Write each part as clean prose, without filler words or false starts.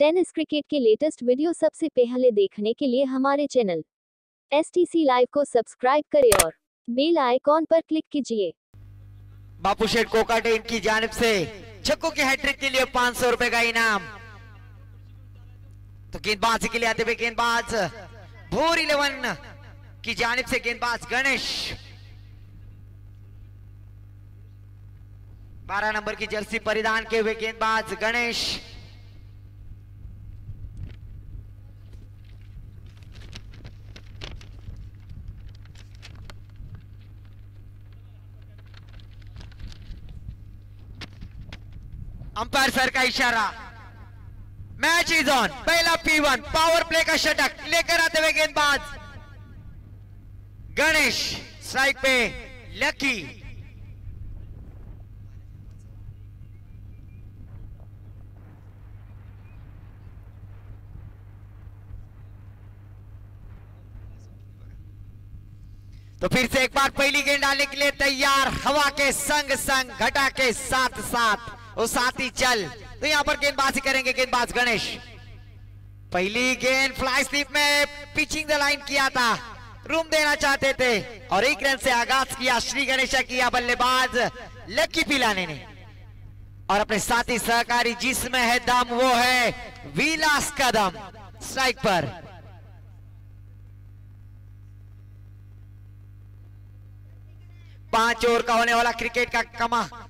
Tennis cricket के latest video सबसे पहले देखने के लिए हमारे चैनल STC लाइव को सब्सक्राइब करें और बेल आइकॉन पर क्लिक कीजिए। बापू शेठ कोकाटे इनकी जानिब से छक्कों के हैट्रिक के लिए 500 रुपए का इनाम। तो गेंदबाजी के लिए आते हुए गेंदबाज भोर 11 की जानिब से गेंदबाज गणेश, 12 नंबर की जर्सी परिधान किए हुए गेंदबाज गणेश। अंपायर सर का इशारा, मैच इज ऑन। पहला P1 पावर प्ले का शतक लेकर आते हुए गेंदबाज गणेश, स्ट्राइक पे लकी। तो फिर से एक बार पहली गेंद डालने के लिए तैयार, हवा के संग संग घटा के साथ साथ वो साथ ही चल। तो यहां पर गेंदबाजी करेंगे गेंदबाज गणेश। पहली गेंद फ्लाई स्लिप में पिचिंग द लाइन किया था, रूम देना चाहते थे और एक रन से आगाज किया श्री गणेशा किया बल्लेबाज लकी पिलाने ने। और अपने साथी सहकारी जिसमें है दम वो है विलास कदम, स्ट्राइक पर। पांच ओवर का होने वाला क्रिकेट का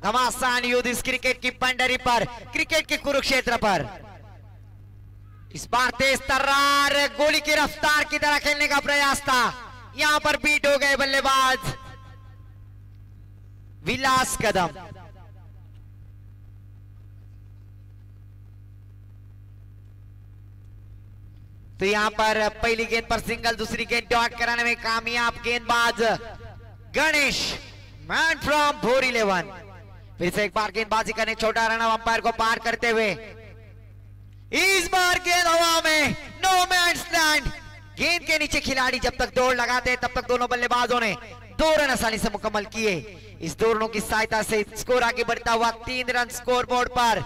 घमासान युद्ध इस क्रिकेट की पंडरी पर, क्रिकेट के कुरुक्षेत्र पर। इस बार तेज तर्रार गोली की रफ्तार की तरह खेलने का प्रयास था, यहां पर बीट हो गए बल्लेबाज विलास कदम। तो यहां पर पहली गेंद पर सिंगल, दूसरी गेंद डॉट कराने में कामयाब गेंदबाज गणेश, मैन फ्रॉम भोर 11। फिर से एक बार गेंदबाजी करने, छोटा रन अंपायर को पार करते हुए। इस बार गेंद हवा में, नो मैन्स लैंड। गेंद के नीचे खिलाड़ी जब तक दौड़ लगाते तब तक दोनों बल्लेबाजों ने 2 रन आसानी से मुकम्मल किए। इस दोनों की सहायता से स्कोर आगे बढ़ता हुआ 3 रन स्कोरबोर्ड पर।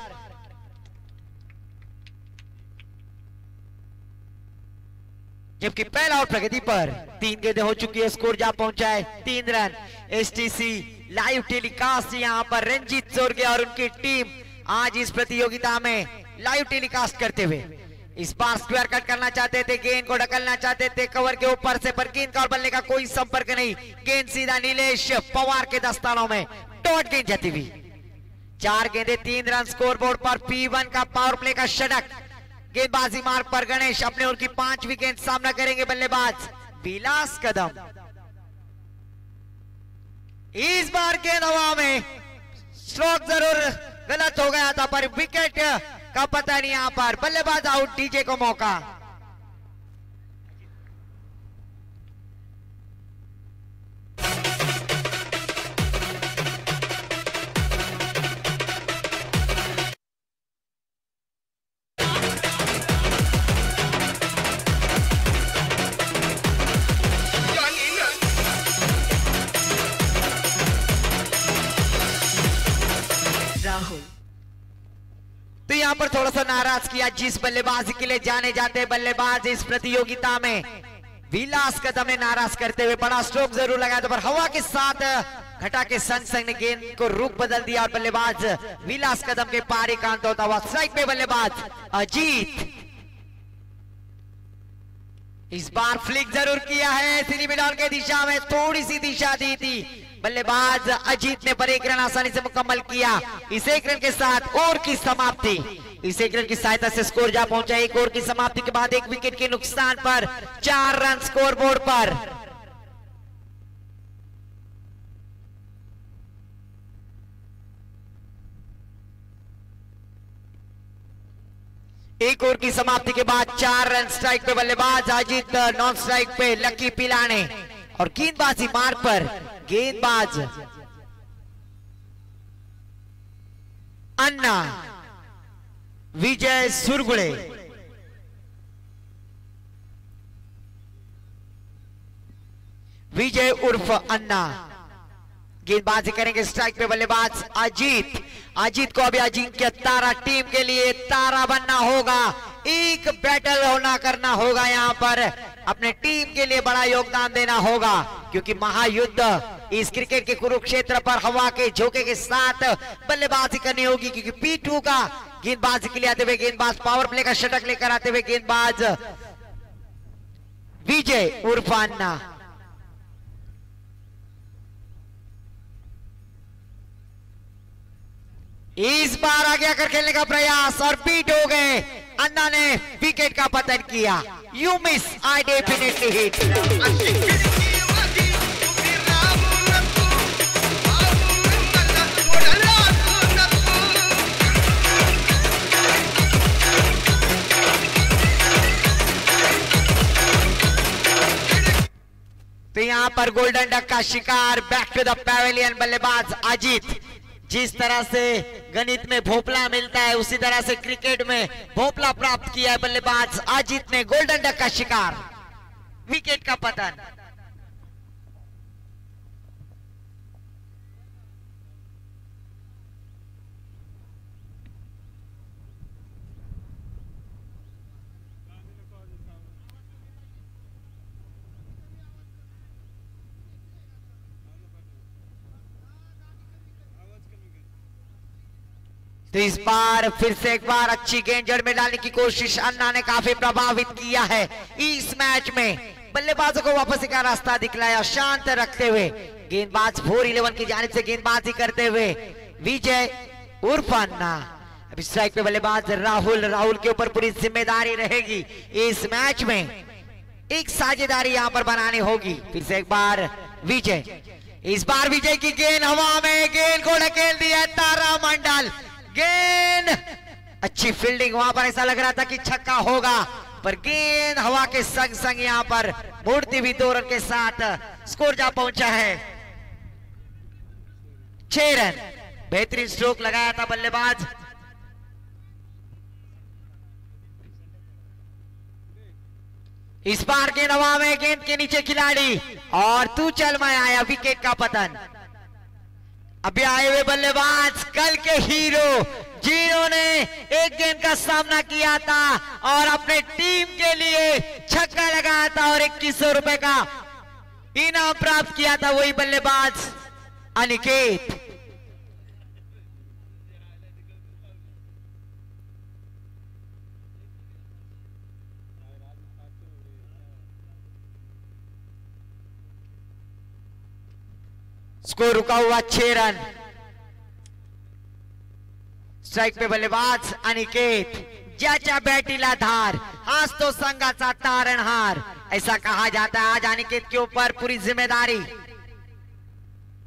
जबकि पहला आउट प्रगति पर, 3 गेंदें हो चुकी है, स्कोर जा पहुंचा है 3 रन। STC लाइव टेलीकास्ट यहां पर रंजीत जोरगे और उनकी टीम आज इस प्रतियोगिता में लाइव टेलीकास्ट करते हुए। इस बार स्क्वायर कट करना चाहते थे, गेंद को ढकलना चाहते थे कवर के ऊपर से, पर गेंद का और बल्ले का कोई संपर्क नहीं। गेंद सीधा नीलेश पवार के दस्तानों में डॉट गेंद जाती हुई। 4 गेंदें 3 रन स्कोरबोर्ड पर। P1 का पावर प्ले का शतक, गेंदबाजी मार्ग पर गणेश, अपने ओर की 5वीं गेंद सामना करेंगे बल्लेबाज विलास कदम। इस बार गेंद हवा में, स्ट्रोक जरूर गलत हो गया था पर विकेट का पता नहीं, यहां पर बल्लेबाज आउट, डीजे को मौका। तो यहां पर थोड़ा सा नाराज किया जिस बल्लेबाजी के लिए जाने जाते बल्लेबाज इस प्रतियोगिता में, विलास कदम ने नाराज करते हुए बड़ा स्ट्रोक जरूर लगाया था, पर हवा के साथ घटा के संग संग ने गेंद को रुख बदल दिया और बल्लेबाज विलास कदम के पार एकांत होता हुआ। स्ट्राइक पे बल्लेबाज अजीत। इस बार फ्लिक जरूर किया है, सीधी मिडॉन के दिशा में थोड़ी सी दिशा दी थी बल्लेबाज अजीत ने, पर 1 रन आसानी से मुकम्मल किया। इस 1 रन के साथ ओवर की समाप्ति, इस 1 रन की सहायता से स्कोर जा पहुंचा। 1 ओवर की समाप्ति के बाद 1 विकेट के नुकसान पर 4 रन स्कोरबोर्ड पर। एक ओवर की समाप्ति के बाद 4 रन। स्ट्राइक पे बल्लेबाज अजीत, नॉन स्ट्राइक पे लकी पिलाने और गेंदबाजी मार्ग पर गेंदबाज अन्ना विजय सुरगुड़े। विजय उर्फ अन्ना गेंदबाजी करेंगे। स्ट्राइक पे बल्लेबाज अजीत, अजीत को अभी अजिंक्य तारा टीम के लिए तारा बनना होगा, एक बैटल होना करना होगा, यहाँ पर अपने टीम के लिए बड़ा योगदान देना होगा, क्योंकि महायुद्ध इस क्रिकेट के कुरुक्षेत्र पर हवा के झोंके के साथ बल्लेबाजी करनी होगी, क्योंकि P2 का गेंदबाजी के लिए आते हुए गेंदबाज पावर प्ले का षटक लेकर आते हुए गेंदबाज विजय उर्फ अन्ना। इस बार आगे आकर खेलने का प्रयास और बीट हो गए, अन्ना ने विकेट का पतन किया। You miss, I definitely hit. तो यहां पर गोल्डन डक का शिकार, बैक टू द पैवेलियन बल्लेबाज अजीत। जिस तरह से गणित में भोपला मिलता है उसी तरह से क्रिकेट में भोपला प्राप्त किया है बल्लेबाज अजीत ने। गोल्डन डक का शिकार, विकेट का पतन। तो इस बार फिर से एक बार अच्छी गेंद जड़ में डालने की कोशिश अन्ना ने काफी प्रभावित किया है इस मैच में। बल्लेबाजों को वापसी का रास्ता दिखलाया शांत रखते हुए। गेंदबाज 4-11 की जानिब से गेंदबाजी करते हुए विजय उर्फ अन्ना। अभी स्ट्राइक पे बल्लेबाज राहुल के ऊपर पूरी जिम्मेदारी रहेगी इस मैच में। एक साझेदारी यहां पर बनानी होगी। फिर से एक बार विजय, इस बार विजय की गेंद हवा में, गेंद को ढकेल दिया तारा मंडल। गेंद, अच्छी फील्डिंग, वहां पर ऐसा लग रहा था कि छक्का होगा, पर गेंद हवा के संग संग यहां पर मुड़ती हुई 2 रन के साथ स्कोर जा पहुंचा है 6 रन। बेहतरीन स्ट्रोक लगाया था बल्लेबाज। इस बार गेंद हवा में, गेंद के नीचे खिलाड़ी और तू चल मैं आया, विकेट का पतन। अभी आए हुए बल्लेबाज कल के हीरो जिन्होंने एक गेंद का सामना किया था और अपने टीम के लिए छक्का लगाया था और 2100 रुपए का इनाम प्राप्त किया था, वही बल्लेबाज अनिकेत। स्कोर रुका हुआ 6 रन। स्ट्राइक पे बल्लेबाज अनिकेत। ज्याच्या बॅटीला धार, हाच तो संघाचा तारणहार, ऐसा कहा जाता है। आज अनिकेत के ऊपर पूरी जिम्मेदारी।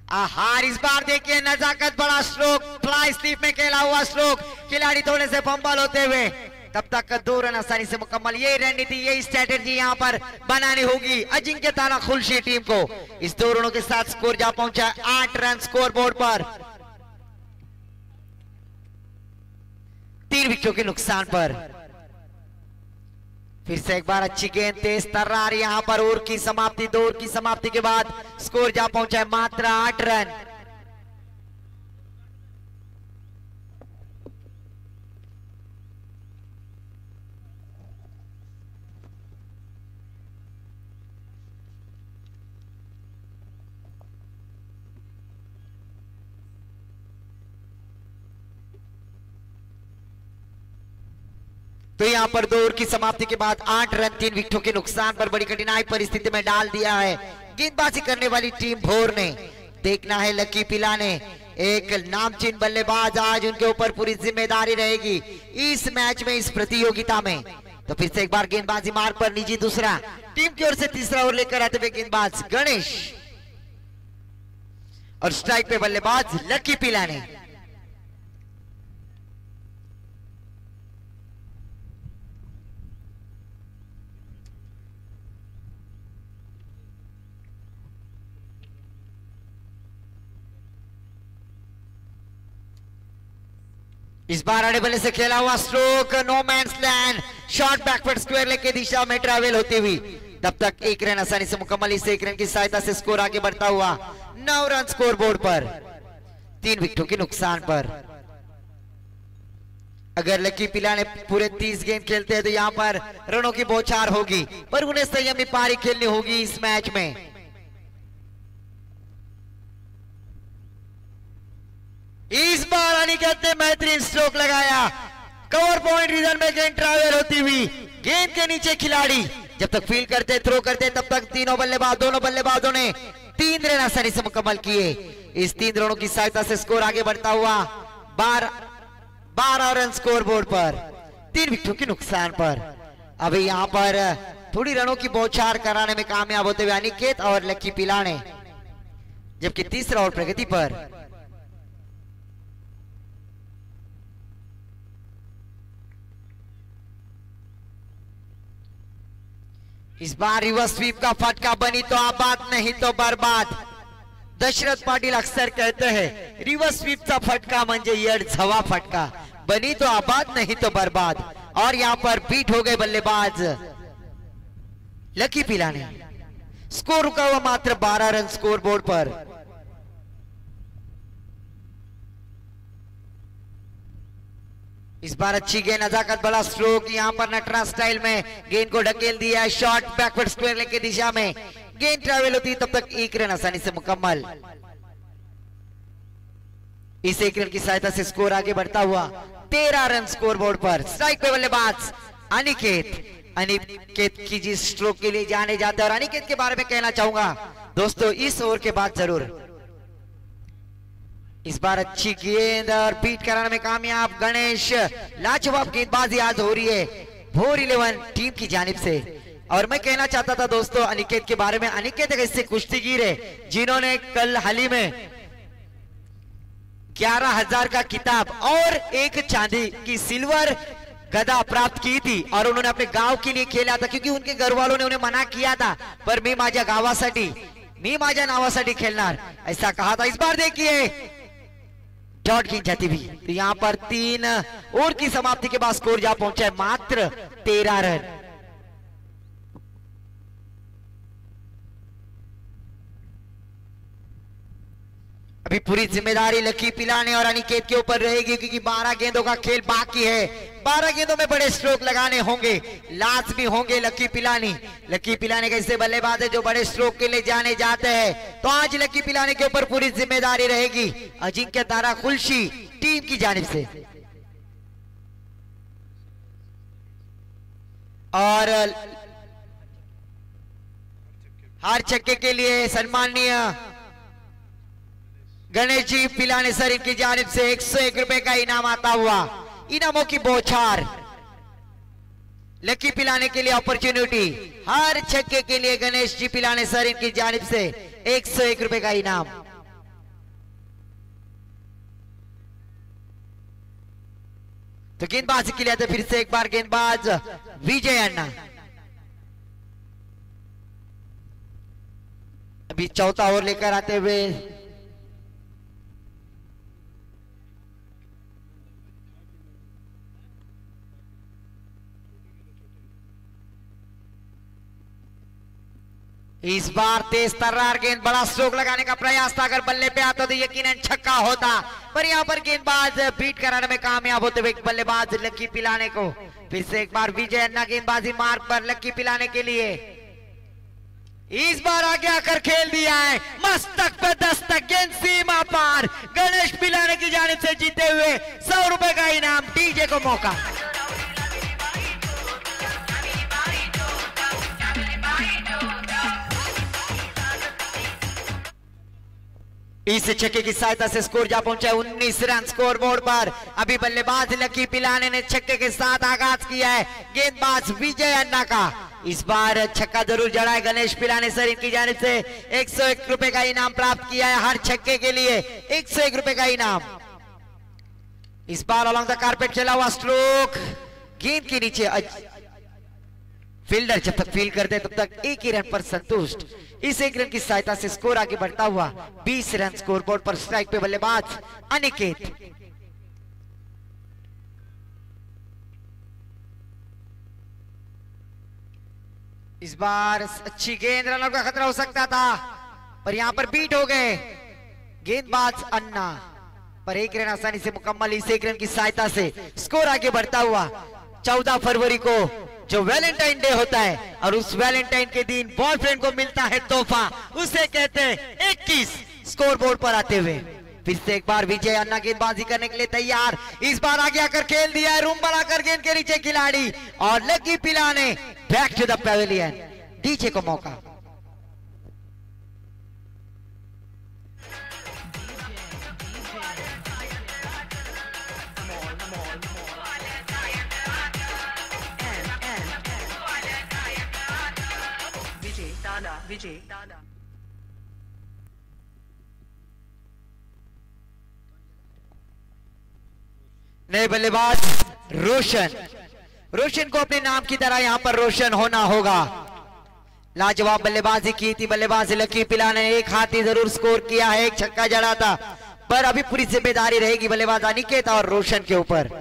हार इस बार देखिए, नजाकत बड़ा स्ट्रोक, फ्लाई स्लीप में खेला हुआ स्ट्रोक, खिलाड़ी थोड़े से फंबल होते हुए, तब तक 2 रन आसानी से मुकम्मल। यही रणनीति, यही स्ट्रेटेजी यहां पर बनानी होगी अजिंक्य तारा खुलशी टीम को। इस 2 रनों के साथ स्कोर जा पहुंचा 8 रन स्कोर बोर्ड पर, 3 विकेटों के नुकसान पर। फिर से एक बार अच्छी गेंद, तेज तर्रार यहां पर। ओवर की समाप्ति, 2 ओवर की समाप्ति के बाद स्कोर जा पहुंचा है मात्र 8 रन। तो यहां पर 2 ओवर की समाप्ति के बाद 8 रन 3 विकेटों के नुकसान पर बड़ी कठिनाई परिस्थिति में डाल दिया है गेंदबाजी करने वाली टीम भोर ने। देखना है लकी पिला ने, एक नामचीन बल्लेबाज, आज उनके ऊपर पूरी जिम्मेदारी रहेगी इस मैच में, इस प्रतियोगिता में। तो फिर से एक बार गेंदबाजी मार्ग पर निजी दूसरा, टीम की ओर से तीसरा ओवर लेकर आते हुए गेंदबाज गणेश और स्ट्राइक पे बल्लेबाज लकी पिला ने। इस बार आड़े बल्ले से खेला हुआ stroke, no man's land, short backward square leg की दिशा में ट्रैवल होती हुई, तब तक 1 रन आसानी से मुकम्मल। इस 1 रन की सहायता से स्कोर आगे बढ़ता हुआ 9 रन स्कोर बोर्ड पर, 3 विकेटों के नुकसान पर। अगर लकी पिलाने पूरे 30 गेंद खेलते हैं तो यहाँ पर रनों की बौछार होगी, पर उन्हें संयमी पारी खेलनी होगी इस मैच में। इस बार अनिकेत ने बेहतरीन स्ट्रोक लगाया, कवर पॉइंट रीजन में गेंद ट्रैवल होती हुई गेंद के नीचे खिलाड़ी जब तक फील्ड करते थ्रो करते तब तक दोनों बल्लेबाजों ने 3 रन आसानी से मुकम्मल किए। इस 3 रनों की सहायता से स्कोर आगे बढ़ता हुआ 12 रन स्कोर बोर्ड पर, 3 विकेटों के नुकसान पर। अभी यहां पर थोड़ी रनों की बौछार कराने में कामयाब होते हुए अनिकेत और लकी पिलाने, जबकि तीसरा ओवर प्रगति पर। इस बार रिवर्स स्वीप का फटका, बनी तो आबाद नहीं तो बर्बाद। दशरथ पाटिल अक्सर कहते हैं रिवर्स स्वीप का फटका म्हणजे येड झवा फटका, बनी तो आबाद नहीं तो बर्बाद। और यहां पर बीट हो गए बल्लेबाज लकी पिलाने। स्कोर रुका हुआ मात्र 12 रन स्कोर बोर्ड पर। इस बार अच्छी गेंद, नजाकत, बड़ा स्ट्रोक, यहां पर नटराज स्टाइल में गेंद को ढकेल दिया है। शॉर्ट बैकवर्ड स्क्वायर लेग की दिशा में गेंद ट्रैवल होती है, तब तक 1 रन आसानी से मुकम्मल। इस 1 रन की सहायता से स्कोर आगे बढ़ता हुआ 13 रन स्कोर बोर्ड पर। स्ट्राइक पे बल्लेबाज अनिकेत की जिस स्ट्रोक के लिए जाने जाते हैं, और अनिकेत के बारे में कहना चाहूंगा दोस्तों इस ओवर के बाद जरूर। इस बार अच्छी गेंद और बीट कराने में कामयाब गणेश। लाजवाब गेंदबाजी आज हो रही है भोर 11 टीम की जानिब से। और मैं कहना चाहता था दोस्तों अनिकेत के बारे में, अनिकेत एक ऐसे कुश्तीगीर है जिन्होंने कल हाल ही में 11,000 का किताब और एक चांदी की सिल्वर गदा प्राप्त की थी, और उन्होंने अपने गांव के लिए खेला था, क्योंकि उनके घर वालों ने उन्हें मना किया था, पर मी माझ्या गावासाठी, मी माझ्या नावासाठी खेलणार ऐसा कहा था। इस बार देखिए डॉट की जाती भी, तो यहां पर 3 ओवर की समाप्ति के बाद स्कोर जा पहुंचा है मात्र 13 रन। अभी पूरी जिम्मेदारी लकी पिलाने और अनिकेत के ऊपर रहेगी, क्योंकि 12 गेंदों का खेल बाकी है। 12 गेंदों में बड़े स्ट्रोक लगाने होंगे, लाजमी होंगे लकी पिलाने कैसे बल्लेबाज है जो बड़े स्ट्रोक के लिए जाने जाते हैं। तो आज लकी पिलाने के ऊपर पूरी जिम्मेदारी रहेगी अजिंक्य तारा खुलशी टीम की जानिब से। और हर छक्के के लिए सम्माननीय गणेश जी पिलाने सर इनकी जानिब से 101 रुपए का इनाम आता हुआ। इनामों की बौछार लकी पिलाने के लिए अपॉर्चुनिटी, हर छक्के के लिए गणेश जी पिलाने सर इनकी जानिब से 101 रुपए का इनाम। तो गेंदबाजी के लिए आते फिर से एक बार गेंदबाज विजय अन्ना। अभी चौथा ओवर लेकर आते हुए इस बार तेज तर्रार गेंद, बड़ा स्ट्रोक लगाने का प्रयास था, अगर बल्ले पे आता तो यकीनन छक्का होता, पर यहां पर गेंदबाज बीट कराने में कामयाब होते हुए बल्लेबाज लकी पिलाने को। फिर से एक बार विजय अन्ना गेंदबाजी मार्ग पर लकी पिलाने के लिए। इस बार आगे आकर खेल दिया है, मस्तक पे दस्तक, गेंद सीमा पार, गणेश पिलाने की जानिब से जीते हुए 100 रुपए का इनाम, डीजे को मौका। इस छक्के की सहायता से स्कोर जा पहुंचा है 19 रन स्कोर बोर्ड पर। अभी बल्लेबाज लकी पिलाने ने छक्के के साथ आगाज किया है गेंदबाज विजय अन्ना का। इस बार छक्का जरूर जड़ा है गणेश पिलाने सर इनकी जानिब से 101 रुपए का इनाम प्राप्त किया है, हर छक्के के लिए 101 रुपए का इनाम। इस बार अलॉन्ग द कारपेट चला हुआ स्ट्रोक, गेंद के नीचे फील्डर जब तक फील्ड करते तब तक 1 ही रन पर संतुष्ट। इस 1 रन की सहायता से स्कोर आगे बढ़ता हुआ 20 रन स्कोर बोर्ड पर। स्ट्राइक पे बल्लेबाज अनिकेत। इस बार अच्छी गेंद, रनों का खतरा हो सकता था, पर यहां पर बीट हो गए गेंदबाज अन्ना। पर एक रन आसानी से मुकम्मल। इस एक रन की सहायता से स्कोर आगे बढ़ता हुआ 14 फरवरी को जो वैलेंटाइन डे होता है और उस वैलेंटाइन के दिन बॉयफ्रेंड को मिलता है तोहफा, उसे कहते हैं 21। स्कोर बोर्ड पर आते हुए फिर से एक बार विजय अन्ना गेंदबाजी करने के लिए तैयार। इस बार आगे आकर खेल दिया है, रूम बनाकर गेंद के नीचे खिलाड़ी और लगी पिलाने back to the pavilion. DJ को मौका। विजय दादा नए बल्लेबाज रोशन को अपने नाम की तरह यहां पर रोशन होना होगा। लाजवाब बल्लेबाजी की थी बल्लेबाज लकी पिला ने। एक हाथ ही जरूर स्कोर किया है, एक छक्का जड़ा था, पर अभी पूरी जिम्मेदारी रहेगी बल्लेबाज अनिकेत और रोशन के ऊपर।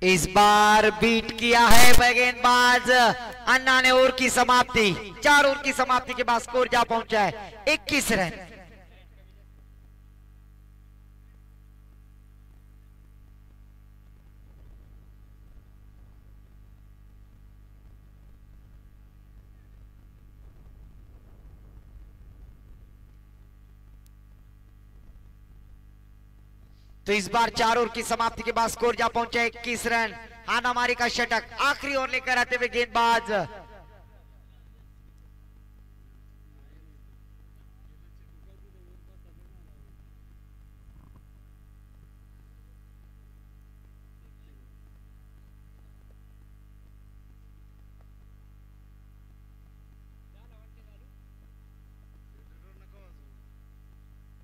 इस बार बीट किया है गेंदबाज अन्ना ने। ओवर की समाप्ति, 4 ओवर की समाप्ति के बाद स्कोर जा पहुंचा है 21 रन। तो इस बार 4 ओवर की समाप्ति के बाद स्कोर जा पहुंचा 21 रन। हानामारी का षटक आखिरी ओवर लेकर आते हुए गेंदबाज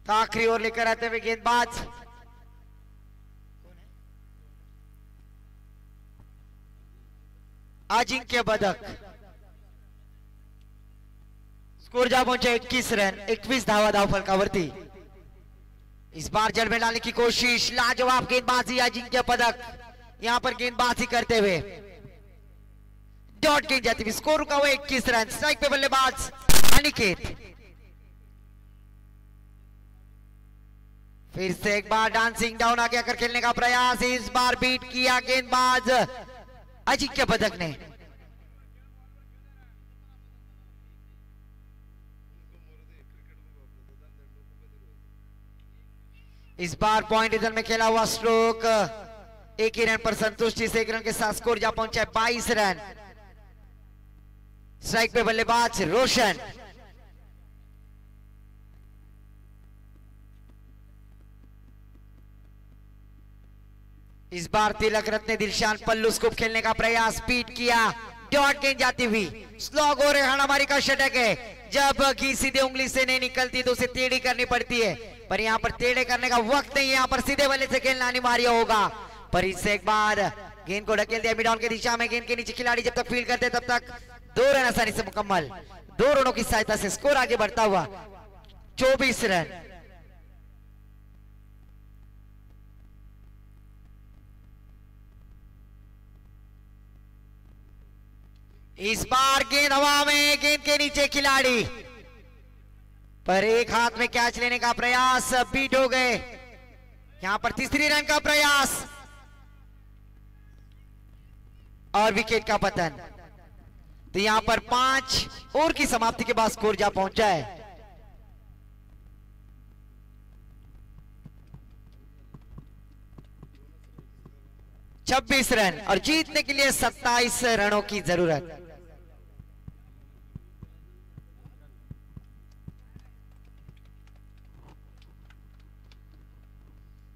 तो आखिरी ओवर लेकर आते हुए गेंदबाज अजिंक्य बदक। स्कोर जा पहुंचे 21 रन, 21 धावा धाव फलकावरती। इस बार जड़ में डालने की कोशिश, लाजवाब गेंदबाजी अजिंक्य पदक यहां पर गेंदबाजी करते हुए डॉट गेंद जाती हुई। स्कोर रुका हुआ 21 रन। स्ट्राइक पे बल्लेबाज अनिकेत। फिर से एक बार डांसिंग डाउन आगे आकर खेलने का प्रयास। इस बार बीट किया गेंदबाज अजिंक्य पदक ने। इस बार पॉइंट इधर में खेला हुआ स्ट्रोक, एक ही रन पर संतुष्टि से 1 रन के साथ स्कोर जा पहुंचा है 22 रन। स्ट्राइक पे बल्लेबाज रोशन। इस बार तिलक रत्ने दिलशान पल्लू स्कूप खेलने का प्रयास, पीट किया, डॉट गेंद जाती हुई। स्लॉग हो रहे हमारी का षटक है। जब घी सीधे उंगली से नहीं निकलती तो उसे टेढ़ी करनी पड़ती है, पर यहाँ पर टेढ़े करने का वक्त नहीं है। यहाँ पर सीधे वाले से खेलना अनिवार्य होगा। पर इससे एक बार गेंद को ढकेल दिया मिड ऑन के दिशा में। गेंद के नीचे खिलाड़ी जब तक फील्ड करते तब तक 2 रन आसानी से मुकम्मल। 2 रनों की सहायता से स्कोर आगे बढ़ता हुआ 24 रन। इस बार गेंद हवा में, गेंद के नीचे खिलाड़ी, पर एक हाथ में कैच लेने का प्रयास, बीट हो गए। यहां पर तीसरी रन का प्रयास और विकेट का पतन। तो यहां पर 5 ओवर की समाप्ति के बाद स्कोर जा पहुंचा है 26 रन और जीतने के लिए 27 रनों की जरूरत।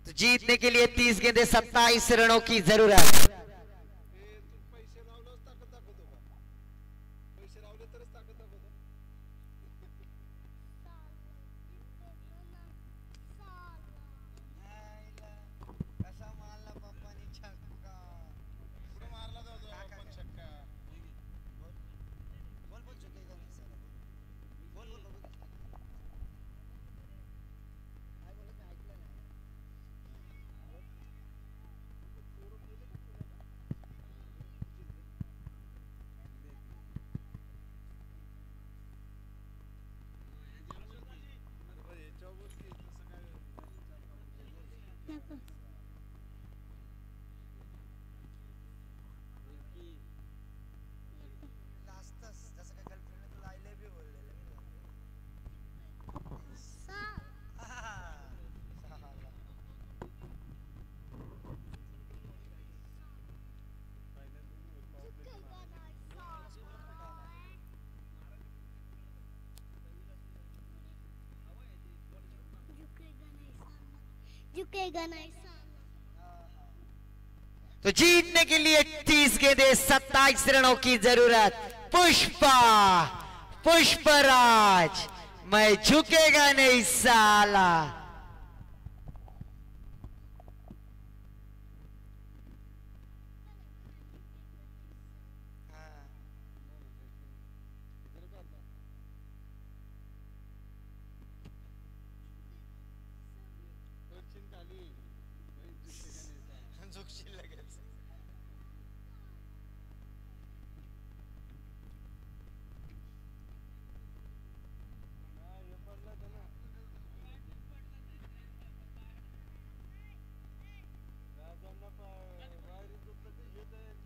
तो जीतने के लिए 30 गेंदे 27 रनों की जरूरत। झुकेगा नहीं। तो जीतने के लिए 30 गेंदे 27 रनों की जरूरत। पुष्पा पुष्पराज, मैं झुकेगा नहीं साला।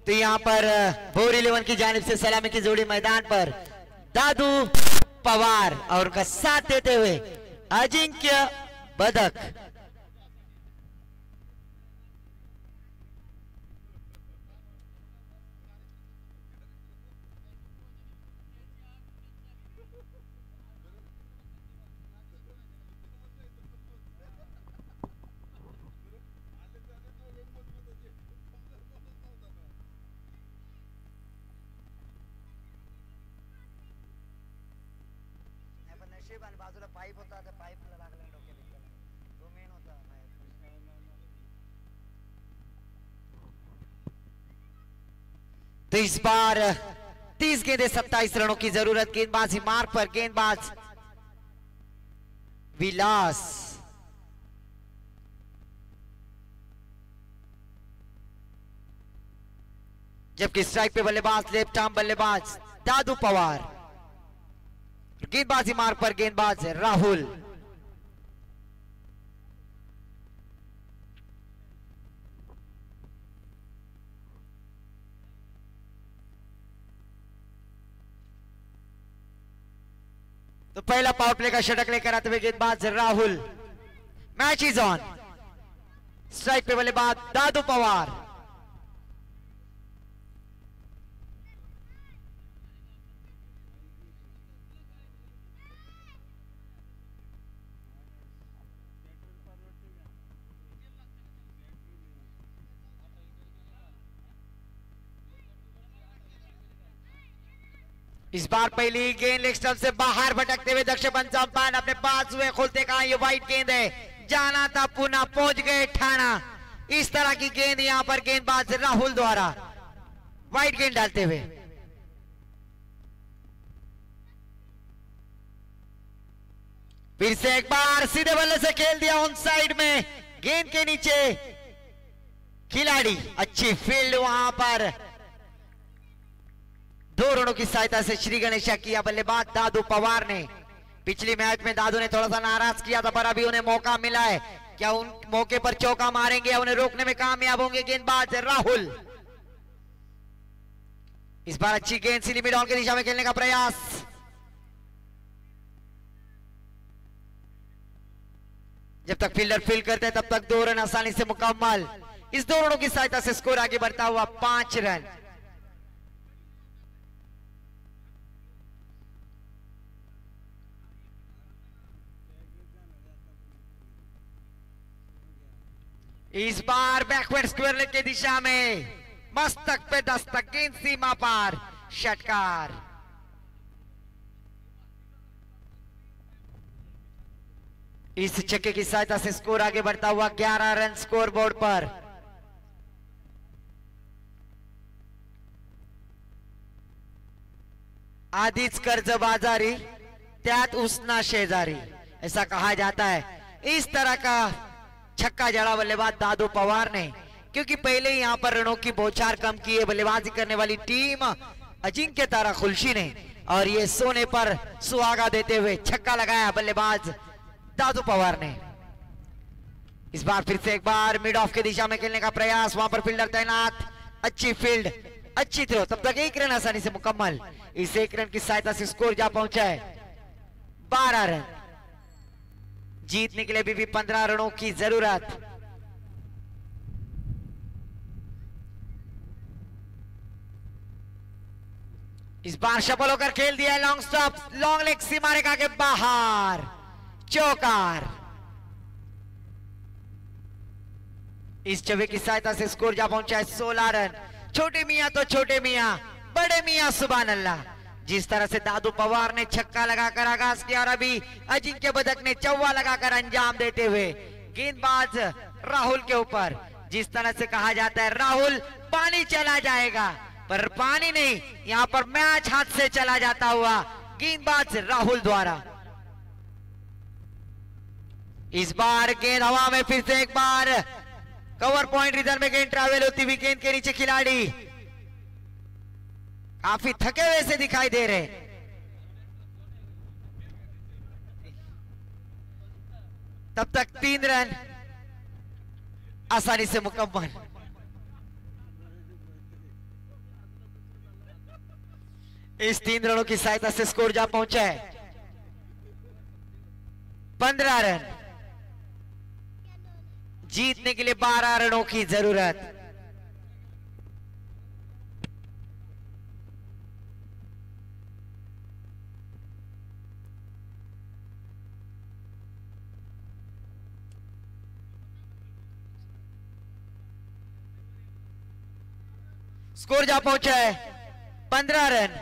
तो यहाँ पर भोर 11 की जानिब से सलामी की जोड़ी मैदान पर दादू पवार और उनका साथ देते हुए अजिंक्य बदक। बाजूला पाईप होता, पाईप लागला डोक्याला, तो मेन होता। तो इस बार 30 गेंदे 27 रनों की जरूरत। गेंदबाजी मार्ग पर गेंदबाज विलास, जबकि स्ट्राइक पे बल्लेबाज लेफ्ट आर्म बल्लेबाज दादू पवार। गेंदबाजी मार्ग पर गेंदबाज राहुल। तो पहला पावर प्ले का षटक लेकर आते हुए गेंदबाज Rahul. Match is on. Strike पे बल्लेबाज दादू पवार। इस बार पहली गेंद लेग स्टंप से बाहर भटकते हुए दक्ष पंच अंपायर अपने पास हुए खोलते कहा ये वाइट गेंद है, जाना था पुनः पहुंच गए ठाणा। इस तरह की गेंद यहां पर गेंदबाज राहुल द्वारा वाइट गेंद डालते हुए। फिर से एक बार सीधे बल्ले से खेल दिया ऑन साइड में, गेंद के नीचे खिलाड़ी। अच्छी फील्ड वहां पर 2 रनों की सहायता से श्री गणेशा किया बल्लेबाज दादू पवार ने। पिछली मैच में दादू ने थोड़ा सा नाराज किया था, पर अभी उन्हें मौका मिला है। क्या उन मौके पर चौका मारेंगे या उन्हें रोकने में कामयाब होंगे गेंदबाज राहुल। इस बार अच्छी गेंद सीधी मिड ऑन की दिशा में खेलने का प्रयास। जब तक फील्डर फील्ड करते हैं तब तक 2 रन आसानी से मुकम्मल। इस 2 रनों की सहायता से स्कोर आगे बढ़ता हुआ 5 रन। इस बार बैकवर्ड स्क्वायर लेग की दिशा में मस्तक पे दस्तक, गेंद सीमा पार, षटकार। इस छक्के की सहायता से स्कोर आगे बढ़ता हुआ 11 रन स्कोर बोर्ड पर। आधीच कर्जबाजारी त्यात उसना शेजारी, ऐसा कहा जाता है। इस तरह का छक्का जड़ा बल्लेबाज दादू पवार ने, क्योंकि पहले ही यहां पर रनों की बौछार कम की है बल्लेबाजी करने वाली टीम अजिंक्य तारा खुलशी ने, और ये सोने पर सुहागा देते हुए छक्का लगाया बल्लेबाज दादू पवार ने। इस बार फिर से एक बार मिड ऑफ की दिशा में खेलने का प्रयास, वहां पर फील्डर तैनात, अच्छी फील्ड, अच्छी थ्रो, तब तक 1 रन आसानी से मुकम्मल। इस 1 रन की सहायता से स्कोर जा पहुंचा है 12 रन। जीतने के लिए भी 15 रनों की जरूरत। इस बार सफल होकर खेल दिया लॉन्ग स्टॉप, लॉन्ग लेग सीमा रेखा के बाहर, चौकार। इस छवि की सहायता से स्कोर जा पहुंचा है 16 रन। छोटे मियां तो छोटे मियां, बड़े मियां सुभान अल्लाह। जिस तरह से दादू पवार ने छक्का लगाकर आगाज किया और अभी अजिंक्य बदक ने चौवा लगाकर अंजाम देते हुए गेंदबाज राहुल के ऊपर, जिस तरह से कहा जाता है राहुल पानी चला जाएगा, पर पानी नहीं, यहां पर मैच हाथ से चला जाता हुआ गेंदबाज राहुल द्वारा। इस बार गेंद हवा में, फिर से एक बार कवर पॉइंट रिजर्व में गेंद ट्रैवल होती हुई गेंद के नीचे खिलाड़ी काफी थके हुए से दिखाई दे रहे। तब तक 3 रन आसानी से मुकम्मल। इस 3 रनों की सहायता से स्कोर जा पहुंचा है 15 रन। जीतने के लिए 12 रनों की जरूरत। स्कोर जा पहुंचा है 15 रन।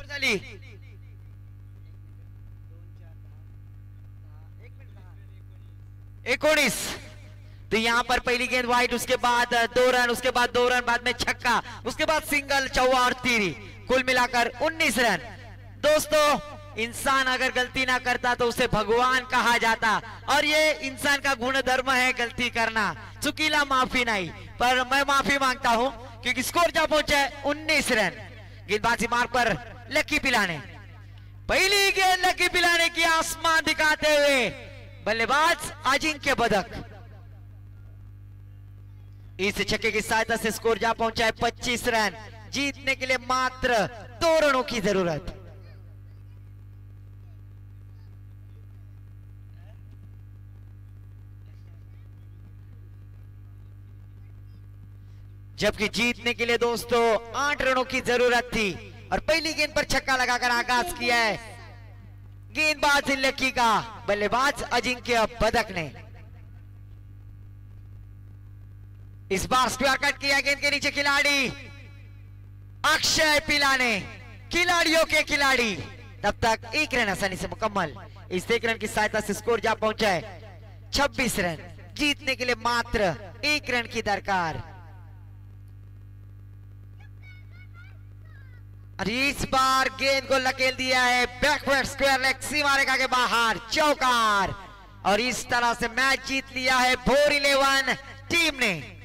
झाली 19। तो यहां पर पहली गेंद वाइड, उसके बाद 2 रन, उसके बाद 2 रन, बाद में छक्का, उसके बाद सिंगल, चौवा और तीरी, कुल मिलाकर 19 रन। दोस्तों, इंसान अगर गलती ना करता तो उसे भगवान कहा जाता, और ये इंसान का गुण धर्म है गलती करना, चुकीला माफी नहीं। पर मैं माफी मांगता हूं क्योंकि स्कोर जा पहुंचा है 19 रन। गेंदबाजी मार्ग पर लकी पिलाने, पहली गेंद लकी पिलाने की आसमान दिखाते हुए बल्लेबाज अजिंक्य बदक। इस छक्के की सहायता से स्कोर जा पहुंचा है 25 रन। जीतने के लिए मात्र 2 रनों की जरूरत। जबकि जीतने के लिए दोस्तों 8 रनों की जरूरत थी, और पहली गेंद पर छक्का लगाकर आगाज किया है गेंदबाज लकी का, बल्लेबाज अजिंक्य बदक ने। इस बार स्क्वायर कट किया, गेंद के नीचे खिलाड़ी अक्षय पिलाने, खिलाड़ियों के खिलाड़ी। तब तक 1 रन आसानी से मुकम्मल। इस 1 रन की सहायता से स्कोर जा पहुंचा है 26 रन। जीतने के लिए मात्र 1 रन की दरकार। और इस बार गेंद को लकेल दिया है बैकवर्ड स्क्वायर लेग, सीमा रेखा के बाहर, चौकार। और इस तरह से मैच जीत लिया है भोर 11 टीम ने।